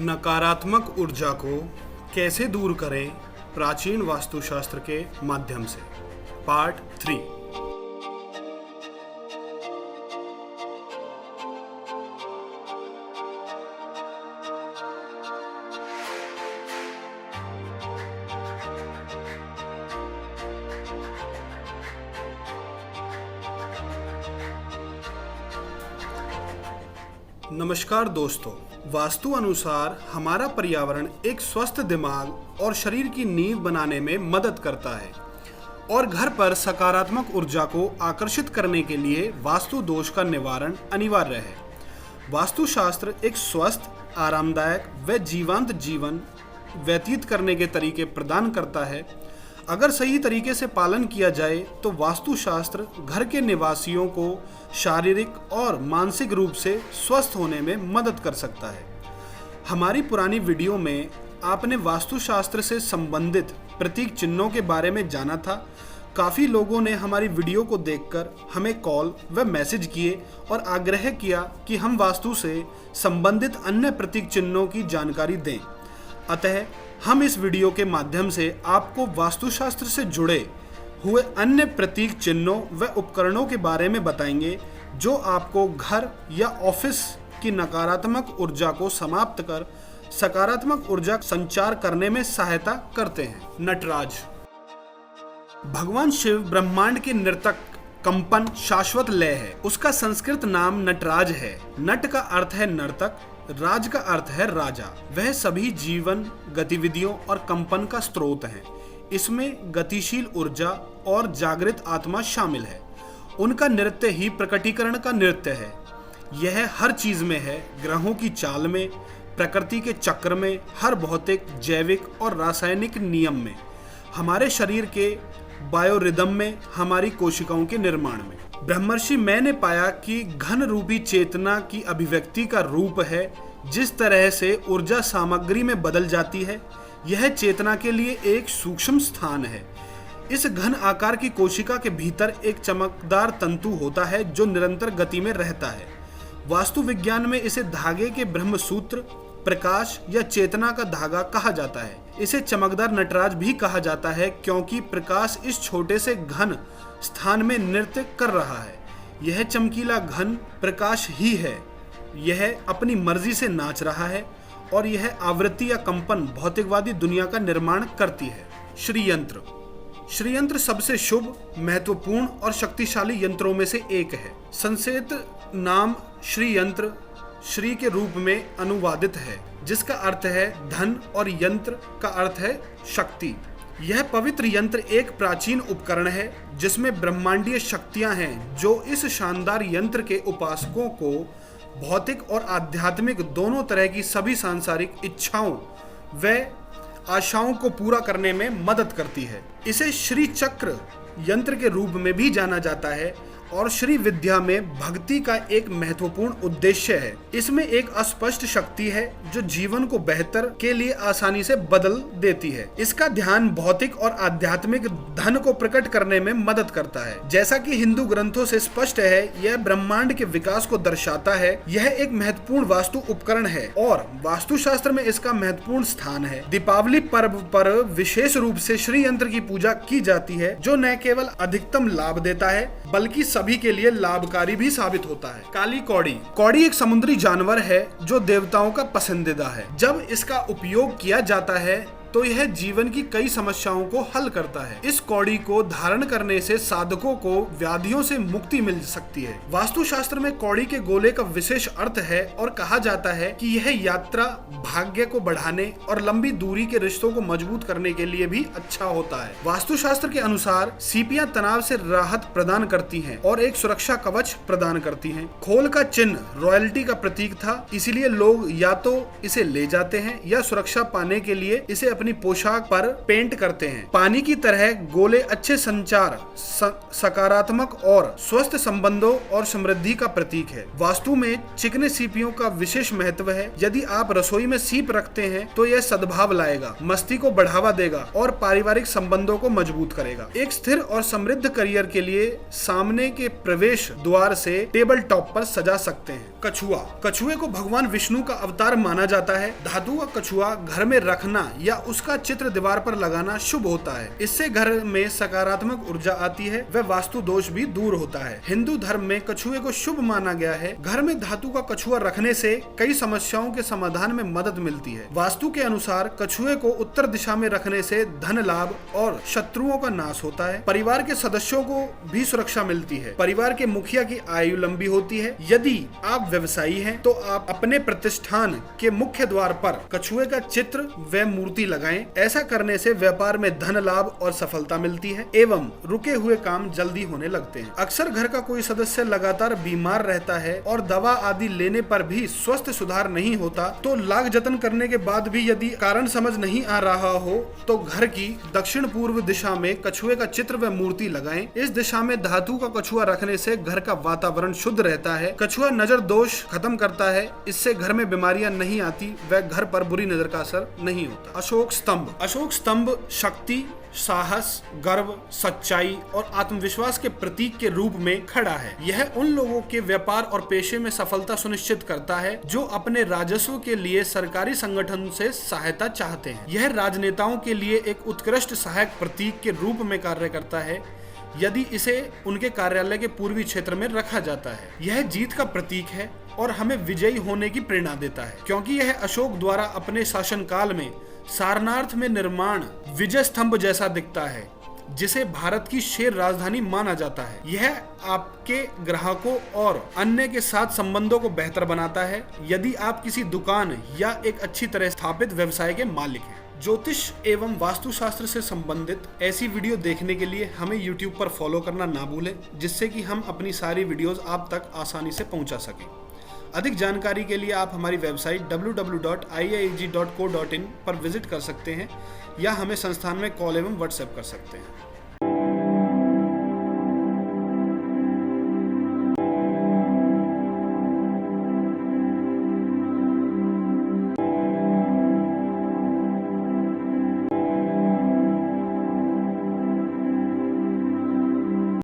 नकारात्मक ऊर्जा को कैसे दूर करें प्राचीन वास्तुशास्त्र के माध्यम से। पार्ट 3। नमस्कार दोस्तों, वास्तु अनुसार हमारा पर्यावरण एक स्वस्थ दिमाग और शरीर की नींव बनाने में मदद करता है और घर पर सकारात्मक ऊर्जा को आकर्षित करने के लिए वास्तु दोष का निवारण अनिवार्य है। वास्तुशास्त्र एक स्वस्थ, आरामदायक व जीवंत जीवन व्यतीत करने के तरीके प्रदान करता है। अगर सही तरीके से पालन किया जाए तो वास्तुशास्त्र घर के निवासियों को शारीरिक और मानसिक रूप से स्वस्थ होने में मदद कर सकता है। हमारी पुरानी वीडियो में आपने वास्तुशास्त्र से संबंधित प्रतीक चिन्हों के बारे में जाना था। काफ़ी लोगों ने हमारी वीडियो को देखकर हमें कॉल व मैसेज किए और आग्रह किया कि हम वास्तु से संबंधित अन्य प्रतीक चिन्हों की जानकारी दें। अतः हम इस वीडियो के माध्यम से आपको वास्तुशास्त्र से जुड़े हुए अन्य प्रतीक चिन्हों व उपकरणों के बारे में बताएंगे जो आपको घर या ऑफिस की नकारात्मक ऊर्जा को समाप्त कर सकारात्मक ऊर्जा संचार करने में सहायता करते हैं। नटराज। भगवान शिव ब्रह्मांड के नर्तक, कंपन, शाश्वत लय है। उसका संस्कृत नाम नटराज है। नट का अर्थ है नर्तक, राज का अर्थ है राजा। वह सभी जीवन गतिविधियों और कंपन का स्रोत है। इसमें गतिशील ऊर्जा और जागृत आत्मा शामिल है। उनका नृत्य ही प्रकटीकरण का नृत्य है। यह हर चीज में है, ग्रहों की चाल में, प्रकृति के चक्र में, हर भौतिक, जैविक और रासायनिक नियम में, हमारे शरीर के बायोरिदम में, हमारी कोशिकाओं के निर्माण में। ब्रह्मर्षि मैं ने पाया कि घन रूपी चेतना की अभिव्यक्ति का रूप है। जिस तरह से ऊर्जा सामग्री में बदल जाती है, यह चेतना के लिए एक सूक्ष्म स्थान है। इस घन आकार की कोशिका के भीतर एक चमकदार तंतु होता है जो निरंतर गति में रहता है। वास्तु विज्ञान में इसे धागे के ब्रह्मसूत्र, प्रकाश या चेतना का धागा कहा जाता है। इसे चमकदार नटराज भी कहा जाता है क्योंकि प्रकाश इस छोटे से घन स्थान में नृत्य कर रहा है। यह चमकीला घन प्रकाश ही है। यह अपनी मर्जी से नाच रहा है और यह आवृत्ति या कंपन भौतिकवादी दुनिया का निर्माण करती है। श्रीयंत्र। श्रीयंत्र सबसे शुभ, महत्वपूर्ण और शक्तिशाली यंत्रों में से एक है। संस्कृत नाम श्रीयंत्र श्री के रूप में अनुवादित है, जिसका अर्थ है धन, और यंत्र का अर्थ है शक्ति। यह पवित्र यंत्र एक प्राचीन उपकरण है जिसमें ब्रह्मांडीय शक्तियां हैं जो इस शानदार यंत्र के उपासकों को भौतिक और आध्यात्मिक दोनों तरह की सभी सांसारिक इच्छाओं व आशाओं को पूरा करने में मदद करती है। इसे श्री चक्र यंत्र के रूप में भी जाना जाता है और श्री विद्या में भक्ति का एक महत्वपूर्ण उद्देश्य है। इसमें एक अस्पष्ट शक्ति है जो जीवन को बेहतर के लिए आसानी से बदल देती है। इसका ध्यान भौतिक और आध्यात्मिक धन को प्रकट करने में मदद करता है। जैसा कि हिंदू ग्रंथों से स्पष्ट है, यह ब्रह्मांड के विकास को दर्शाता है। यह एक महत्वपूर्ण वास्तु उपकरण है और वास्तुशास्त्र में इसका महत्वपूर्ण स्थान है। दीपावली पर्व पर विशेष रूप से श्री यंत्र की पूजा की जाती है जो न केवल अधिकतम लाभ देता है बल्कि सभी के लिए लाभकारी भी साबित होता है। काली कौड़ी। कौड़ी एक समुद्री जानवर है जो देवताओं का पसंदीदा है। जब इसका उपयोग किया जाता है तो यह जीवन की कई समस्याओं को हल करता है। इस कौड़ी को धारण करने से साधकों को व्याधियों से मुक्ति मिल सकती है। वास्तुशास्त्र में कौड़ी के गोले का विशेष अर्थ है और कहा जाता है कि यह यात्रा, भाग्य को बढ़ाने और लंबी दूरी के रिश्तों को मजबूत करने के लिए भी अच्छा होता है। वास्तुशास्त्र के अनुसार सीपियां तनाव से राहत प्रदान करती हैं और एक सुरक्षा कवच प्रदान करती हैं। खोल का चिन्ह रॉयल्टी का प्रतीक था, इसीलिए लोग या तो इसे ले जाते हैं या सुरक्षा पाने के लिए इसे अपनी पोशाक पर पेंट करते हैं। पानी की तरह गोले अच्छे संचार, सकारात्मक और स्वस्थ संबंधों और समृद्धि का प्रतीक है। वास्तु में चिकने सीपियों का विशेष महत्व है। यदि आप रसोई में सीप रखते हैं तो यह सद्भाव लाएगा, मस्ती को बढ़ावा देगा और पारिवारिक संबंधों को मजबूत करेगा। एक स्थिर और समृद्ध करियर के लिए सामने के प्रवेश द्वार से टेबल टॉप पर सजा सकते हैं। कछुआ। कछुए को भगवान विष्णु का अवतार माना जाता है। धातु का कछुआ घर में रखना या उसका चित्र दीवार पर लगाना शुभ होता है। इससे घर में सकारात्मक ऊर्जा आती है व वास्तु दोष भी दूर होता है। हिंदू धर्म में कछुए को शुभ माना गया है। घर में धातु का कछुआ रखने से कई समस्याओं के समाधान में मदद मिलती है। वास्तु के अनुसार कछुए को उत्तर दिशा में रखने से धन लाभ और शत्रुओं का नाश होता है। परिवार के सदस्यों को भी सुरक्षा मिलती है। परिवार के मुखिया की आयु लंबी होती है। यदि आप व्यवसायी हैं तो आप अपने प्रतिष्ठान के मुख्य द्वार पर कछुए का चित्र व मूर्ति लगाएं। ऐसा करने से व्यापार में धन लाभ और सफलता मिलती है एवं रुके हुए काम जल्दी होने लगते हैं। अक्सर घर का कोई सदस्य लगातार बीमार रहता है और दवा आदि लेने पर भी स्वास्थ्य सुधार नहीं होता तो लाख जतन करने के बाद भी यदि कारण समझ नहीं आ रहा हो तो घर की दक्षिण पूर्व दिशा में कछुए का चित्र व मूर्ति लगाएं। इस दिशा में धातु का कछुआ रखने से घर का वातावरण शुद्ध रहता है। कछुआ नजर दोष खत्म करता है। इससे घर में बीमारियां नहीं आती व घर पर बुरी नजर का असर नहीं होता। अशोक स्तंभ। अशोक स्तंभ शक्ति, साहस, गर्व, सच्चाई और आत्मविश्वास के प्रतीक के रूप में खड़ा है। यह उन लोगों के व्यापार और पेशे में सफलता सुनिश्चित करता है जो अपने राजस्व के लिए सरकारी संगठन से सहायता चाहते हैं। यह राजनेताओं के लिए एक उत्कृष्ट सहायक प्रतीक के रूप में कार्य करता है यदि इसे उनके कार्यालय के पूर्वी क्षेत्र में रखा जाता है। यह जीत का प्रतीक है और हमें विजयी होने की प्रेरणा देता है क्योंकि यह अशोक द्वारा अपने शासनकाल में सारनाथ में निर्माण विजय स्तंभ जैसा दिखता है जिसे भारत की शेर राजधानी माना जाता है। यह आपके ग्राहकों और अन्य के साथ संबंधों को बेहतर बनाता है यदि आप किसी दुकान या एक अच्छी तरह स्थापित व्यवसाय के मालिक हैं। ज्योतिष एवं वास्तुशास्त्र से संबंधित ऐसी वीडियो देखने के लिए हमें YouTube पर फॉलो करना ना भूलें जिससे कि हम अपनी सारी वीडियोस आप तक आसानी से पहुंचा सकें। अधिक जानकारी के लिए आप हमारी वेबसाइट www.iiag.co.in पर विजिट कर सकते हैं या हमें संस्थान में कॉल एवं व्हाट्सएप कर सकते हैं।